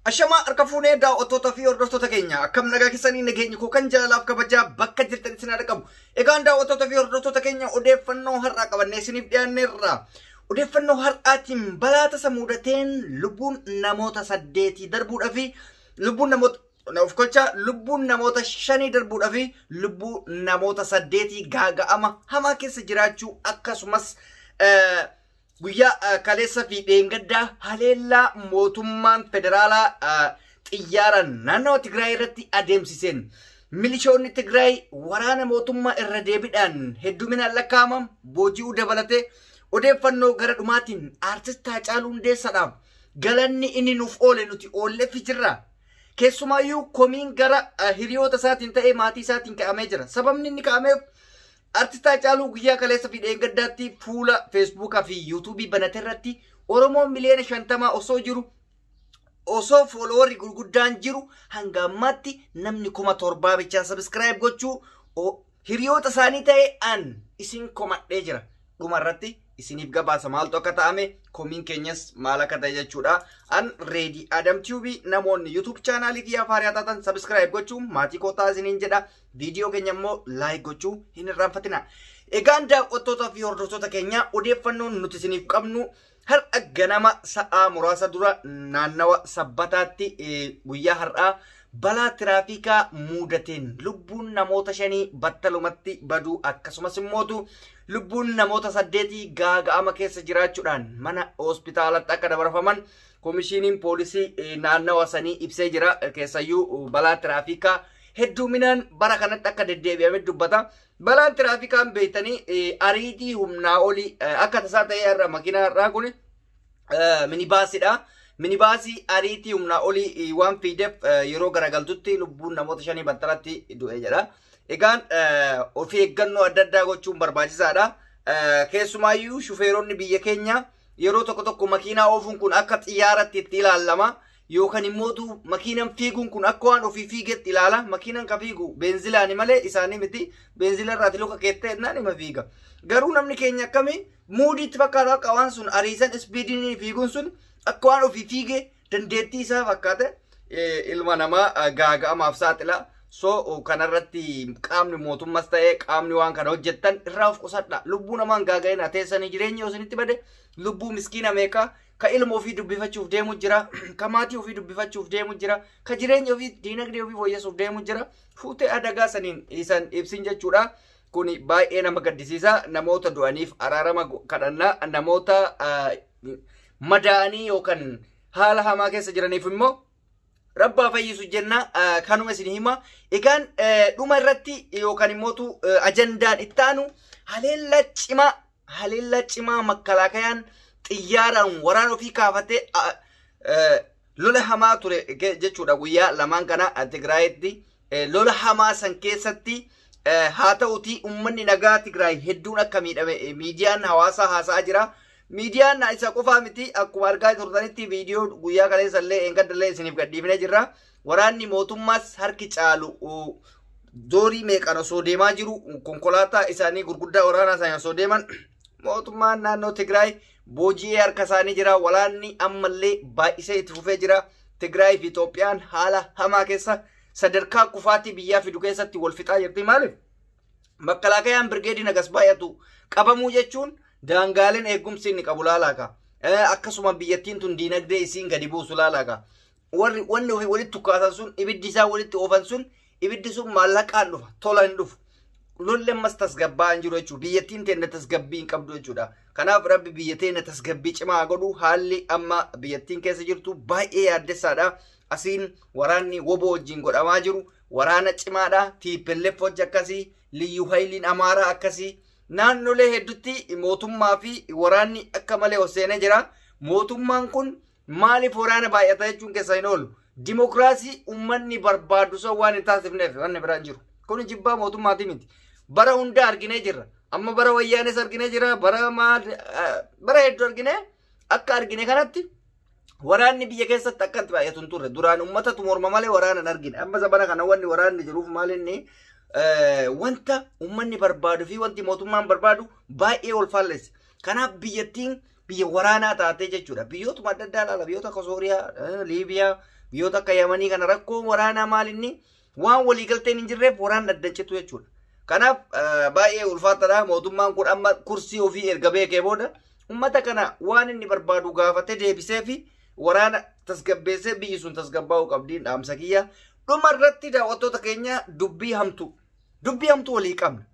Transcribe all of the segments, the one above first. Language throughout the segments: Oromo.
Ashama arkafuunee daawwattoota fi hordoftoota keenya akkam nagaa keessanii nageenyi koo kan jaalalaaf kabajaa bakka jirtan isin haa qabu. Egaan daawwattoota fi hordoftoota keenya odeeffannoo har'aa qabannee isiniif dhiyaanneerra. Odeeffannoo har'aatiin balaa tasa mudateen lubbuun namoota 8 darbuudhaa fi lubbuun namoota 5 darbuudhaa fi lubbuun namoota 8 gaaga'ama hamaa keessa jiraachuu akkasumas guyyaa kaleessa fi dheengaddaa Halella mootummaan federaalaa xiyyaara naannoo Tigraay irratti adeemsiseen milishoonni Tigraay waraana mootummaa irra deebiidhaan hedduminaan lakkaa'aman booji'uu dabalatee odeeffannoo gara dhumaatiin aartist Haacaaluu Hundeessaadhaaf galanni inni nuuf oole nuti oolleef jirra. Keessumaayyuu komiin gara hiriyoota isaatiin ta'ee maatii isaatiin ka'amee jira. Sababni inni ka'ameef artist Haacaaluu guyyaa kaleessa fi dheengaddaatti fuula Facebook fi YouTube banaterratti Oromoon miliyoona 50 osoo jiru osoo followerii gurguddaan jiru hanga ammaatti namni 7,000 bichaa subscribe gochuu hiriyoota isaanii ta'e an isin komadhee jira. Dhumarratti isiniif gabaasa maaltu akka ta'ame komiin keenyas maal akka ta'e jechuudha. An ready Adem TV namoonni YouTube channel fi afaarii taatan subscribe gochuun maatii koo taasiniin jedha. Video keenya immoo like gochuu hin irraanfatina. Egaan daawwattoota fi hordoftoota keenya odeeffannoon nuti isiniif qabnu har'a ganama sa'a muraasa dura naannawa sabbataatti guyyaa har'aa balaa tiraafikaa mudateen lubbuun namoota 5 battalumatti badu akkasumas immoo lubbuun namoota 8 gaaga'ama keessa jiraachuudhaan mana hospitaalatti akka dabarfaman komishiniin poolisii naannawa sanii ibsee jira. Keessayyuu balaa tiraafikaa hedduminaan bara kanatti akka deddeebi'ame dubbata. Balaan tiraafikaan beeytanii ariitii humnaa olii akka tasaa ta'ee irra makiinaa irraa kun minibaasiidha. Minibaasii ariitii humnaa olii waan fiideef yeroo garagaltutti lubbuun namoota 5 battalatti du'e jedha. Egaan ofii eeggannoo adda addaa gochuun barbaachisaadha. Keessumaayyuu shufeeronni biyya keenya yeroo tokko tokko makiinaa oofuun kun akka xiyyaaratti itti ilaalama. Yookaan immoo makiinaan fiiguun kun akka waan ofii fiigetti ilaala. Makiinaan ka fiigu beenzilaani malee isaanii miti. Beenzila irraati luka keettee ennaan ima fiiga. Garuu namni keenya akkamii muudiitti fakkaata akka waan sun ariisan ispiidiin fiiguun sun akka waan ofii fiigee dandeettii isaa fakkaate ilma namaa gaaga'amaaf saaxila. So kanarratti qaamni mootummaas ta'ee qaamni waan kana hojjettan irraa of qusadha. Lubbuu namaan gaaga'ina teessanii jireenya osinitti bade lubbuu miskiina meeqa ka ilma ofii dubbifachuuf deemu jira, ka maatii ofii dubbifachuuf deemu jira, ka jireenya ofii diinagdee ofii fooyyessuuf deemu jira. Fuutee adagaa saniin isan ibsin jechuudha. Kuni baay'ee nama gaddisiisa. Namoota du'aniif araarama kadhannaa, namoota madaa'anii yookaan haala hamaa keessa jiraniif immoo Rabbaa fayyisu jenna. Kanuma isin hima. Egaan dhuma irratti yookaan immoo ajandaan ittaanu Halella cimaa makkalaakayaan xiyyaaraan waraana ofii kaafatee lola hamaa ture jechuudha. Guyyaa lamaan kana Tigraayitti lola hamaa san keessatti haa ta'uti ummanni nagaa Tigraay hedduun akka miidhame miidiyaan hawaasaa haasa'aa jira. Miidiyaan isa qofaa miti akkuma argaa turtanitti viidiyoo guyyaa kaleessallee engaddallee isiniif gadhiifnee jirra. Waraanni mootummaas harki caalu doorii meeqan osoo deemaa jiru konkolaataa isaanii gurguddaa waraanaa isaanii osoo deeman mootummaan naannoo Tigraay booji'ee harka isaanii jira. Waraanni ammallee baay'isee itti fufee jira. Tigraay fi Itoophiyaan haala hamaa keessa sadarkaa kufaatii biyyaa fidu keessatti wal fixaa jirti. Maaliif makkalaakayaan birgeedii nagas baay'atu qabamuu jechuun daangaaleen eegumsi inni qabu laalaaka. Akkasuma biyyattiin tun diinagdee isiin gadi buusu laalaaka. Wanni ofii walitti tukkaasan sun ibiddi isaa walitti oofan sun ibiddi sun maallaqaan dhufa tola hin dhufu. Lolli ammas tasgabbaa hin jiru jechuudha. Biyyattiin teenya tasgabbii hin qabdu jechuudha. Kanaaf rabbi biyya teenya tasgabbii cimaa godhu. Haalli amma biyyattiin keessa jirtu baay'ee yaaddessaadha. Asiin waraanni woboo wajjin godhamaa jiru waraana cimaadha. TPLF hojii akkasii, liyyuu hayliin amaaraa akkasii. Naannolee hedduutti mootummaa fi waraanni akka malee hosseenee jira. Mootummaan kun maaliif waraana baay'ata jechuun keessa hin oolu? Dimokiraasii uummanni barbaadu sun waan hin taasifneef wanni biraan jiru. Kun jibbaa mootummaati miti. Bara hunda arginee jirra. Amma bara wayyaanes arginee jira. Bara hedduu arginee akka argine kanatti waraanni biyya keessatti akkatti baay'atu hin turre. Duraan uummatatu morma malee waraana hin argine. Amma sabana kana wanni waraanni jiruuf maalinni wanta uummanni barbaadu fi wanti mootummaan barbaadu baay'ee wal faallessa. Kanaaf biyyattiin biyya waraanaa taatee jechuudha. Biyyootuma adda addaa ilaala. Biyyoota akka Sooriyaa, Liibiyaa, biyyoota akka Yamanii kana rakkoon waraanaa maalinni waan waliigalteen hin jirreef waraan addancitu jechuudha. Kanaaf baay'ee ulfaataadha. Mootummaan kun amma kursii ofii erga beekee booda ummata kana waan inni barbaadu gaafatee deebisee fi waraana tasgabbeessee biyyi sun tasgabbaa'uu qabdiin dhaamsa kiyya. Dhuma irratti daawwattoota keenya dubbii hamtuu walii qabna.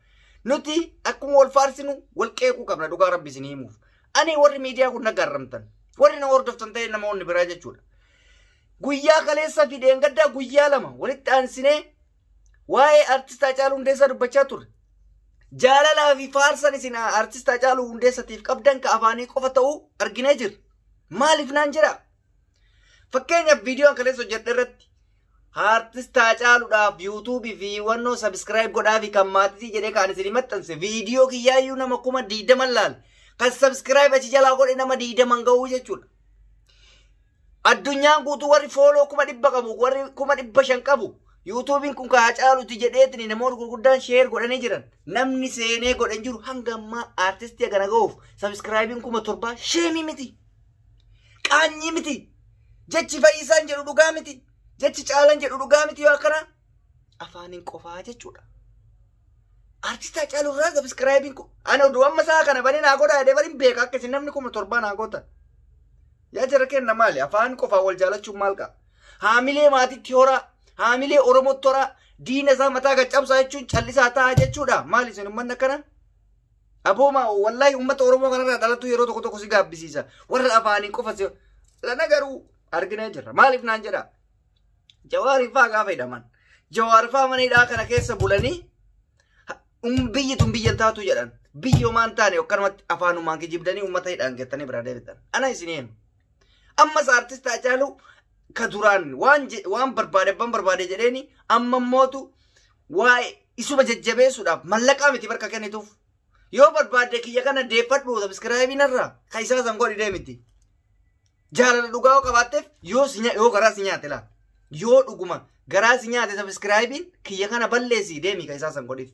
Nuti akkuma wal faarsinu wal qeequu qabna dhugaa rabbi isin himuuf. Ani warri miidiyaa kun nagaarramtan warri na hordoftan ta'e namoonni biraa jechuudha. Guyyaa kaleessa fi dheengaddaa guyyaa lama walitti aansinee waa'ee artistaa Haacaaluu Hundeessaa dubbachaa turre. Jaalalaa fi faarsan isin artistaa Haacaaluu Hundeessaatiif qabdan ka afaanii qofa ta'uu arginee jirra. Maaliif naan jedha? Fakkeenyaaf viidiyoon kaleessa hojjedhe irratti artistaa Haacaaluudhaaf yuutuubii fi wannoo sabiskiraayib godhaa fi kan maatii jedhee kaan isin maxxanse viidiyoo kiyyaayyuu nama 20 laal kan sabiskiraayib achi jalaa godhe nama 20 ga'uu jechuudha. Addunyaan guutuu warri fooloo 100 qabu warri 500 qabu yuutuubiin kun ka Haacaaluuti jedheetini namoonni gurguddaan sheer godhanii jiran namni seenee godhan jiru hanga ammaa artistii kana ga'uuf sabiskiraayibiin 7,000 sheemii miti qaanyii miti jechi fayyisaan jedhu dhugaa miti jechi caalan jedhu dhugaa miti yoo akkana afaaniin qofaa jechuudha. Artistaa Haacaaluu irraa sabiskiraayibiin kun ana oduu amma isaa kana bani naa godhaa jedhee bari beeka akka isin namni 7,000 naa gootan. Yaa jara kenna maali afaan qofaa wal jaalachuun maal qaba? Haamilee maatiitti horaa haamilee Oromootti horaa diina isaa mataa gaccabsaa jechuun callisaa ta'a jechuudha. Maali isin uummanni akkana? Abooma wallahi uummata Oromoo kanarraa dhalatu yeroo tokko tokko si gaabbisiisa. Warra afaaniin qofa si lana garuu arginee jirra. Maaliif naan jedha? Jawaariin fa'aa gaafa hidhaman. Jawaar fa'aa mana hidhaa kana keessa bulanii biyyi tun biyyan taatu jedhan. Biyyi homaan taane akkanumatti afaanumaan kijibdanii uummata hidhaan geettanii biraa deebitan. Ana isin heenu. Ammas artistaa Haacaaluu ka duraan waan barbaade jedheeni amma mootu waa'ee isuma jajjabeessuudhaaf mallaqaa miti barka kennituuf. Yoo barbaade kiyya kana deeffadhu sabiskiraayibiin irraa ka isaa san godhi deemiti. Jaalala dhugaa qabaatteef yoo garaa si nyaate laa. Yoo dhuguma garaa si nyaate sabiskiraayibiin kiyya kana balleessi deemi ka isaa san godhiif.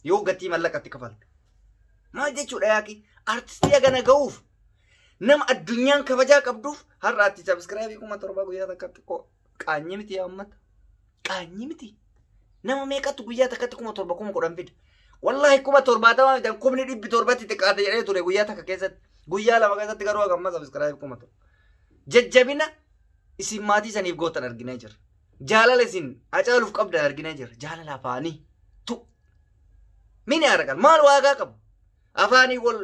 Yoo gatii mallaqatti kafalte. Maal jechuudha yaaki artistii gana ga'uuf nama addunyaan kabajaa qabduuf har'aatti sabiskiraayibii 7,000 guyyaa takkatti qaanyii miti yaa uummata. Qaanyii miti. Nama meeqatu guyyaa takkatti 7,000 10 fida. Wallahi 70 mitan 700 xiqqaate jedhee ture guyyaa takka keessatti. Guyyaa lama keessatti garuu hagamma sabiskiraayibii 7,000. Jajjabina isin maatii saniif gootan arginee jirra. Jaalala isin Haacaaluuf qabdan arginee jirra. Jaalala afaanii tu. Mini aragal maal waagaa qabu? Afaanii wal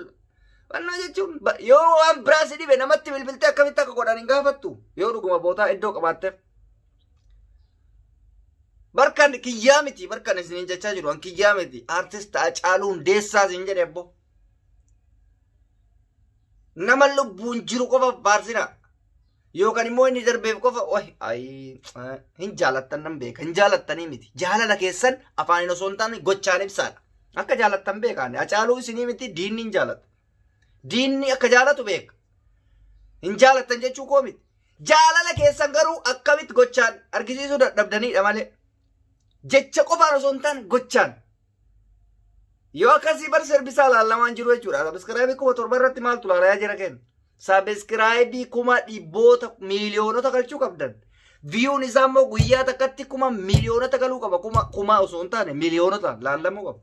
wanna jechuun yoo waan biraa si dhibe namatti bilbiltee akkamitti akka godhan hin gaafattu yoo dhuguma bootaa iddoo qabaatteef. Barkan kiyyaa miti barkan isin jechaa jiru an kiyyaa miti artistaa Haacaaluu Hundeessaa isin jedhe abbo. Nama lubbuun jiru qofa baarsina yookaan immoo inni darbeef qofa hin jaalattan nan beeka hin jaalattanii miti jaalala keessan afaaniin osoo hin taane gochaan ibsaadha. Akka jaalattan beekaan Haacaaluu isinii miti diinni hin jaalatu. Diinni akka jaalatu beeka. Hin jaalattan jechuu koo miti. Jaalala keessan garuu akkamitti gochaan argisiisuu dadhabdaniidha malee. Jecha qofaan osoo hin taane gochaan. Yoo akkasii bar sirbisaa laallamaan jiru jechuudha. Sabiskiraayibii 7,000 irratti maaltu laalayaa jira kenna? Sabiskiraayibii 100,000 miiliyoonota galchuu qabdan. Viyuun isaa immoo guyyaa takkatti 1,000,000 galuu qaba. 1,000 osoo hin taane miiliyoonota laallamuu qaba.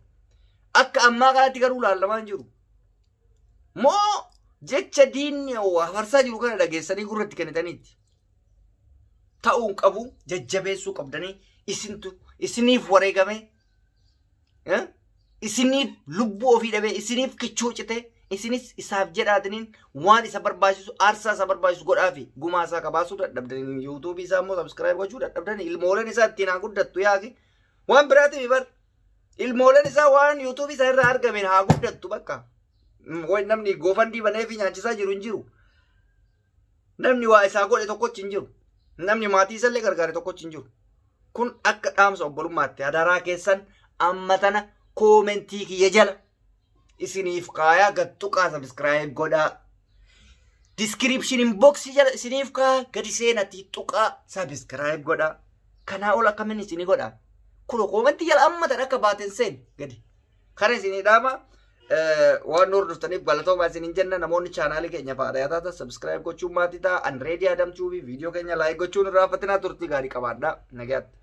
Akka ammaa kanatti garuu laallamaan jiru. Moo jecha diinni farsaa jiru kana dhageessanii gurratti kennitaniitti. Ta'uun qabu jajjabeessuu qabdanii isiniif wareegame isiniif lubbuu ofii dhabee isiniif kichuu cite isinis isaaf jedhaatiniin waan isa barbaachisu aarsaa isa barbaachisu godhaafi gumaa isaa kabaasuu dadhabdanii yuutuubii isaa immoo sabiskiraayib gochuu dadhabdanii ilmooleen isaa ittiin haa guddattu yaaki waan biraatiif bar ilmooleen isaa waan yuutuubii isaa irraa argameen haa guddattu bakka. Way namni goofandii banee fi nyaachisaa jiru hin jiru. Namni waa isaa godhe tokkochi hin jiru. Namni maatii isallee gargaare tokkochi hin jiru. Kun akka dhaamsa obbolummaatti hadaraa keessan amma tana koomentii kiyya jala isiniif kaayaa gattuqaa sabiskiraayib godhaa. Diskiripshiniin boksii jala isiniif kaayaa gadi seenatii tuqaa sabiskiraayib godhaa. Kanaa ol akkamiin isinii godhaa. Kun koomentii jala amma tana akka baateen seen gadi. Kana isinii dhaama. waan hordoftaniif galatoomaa isiniin jenna. Namoonni chaanaalii keenya faadhaa taata subscribe gochuun maatii ta'a. An reedii adamtuu fi viidiyoo keenya laayik gochuun irraa fatinaa turtii gaarii qabaadha. Nagaatti.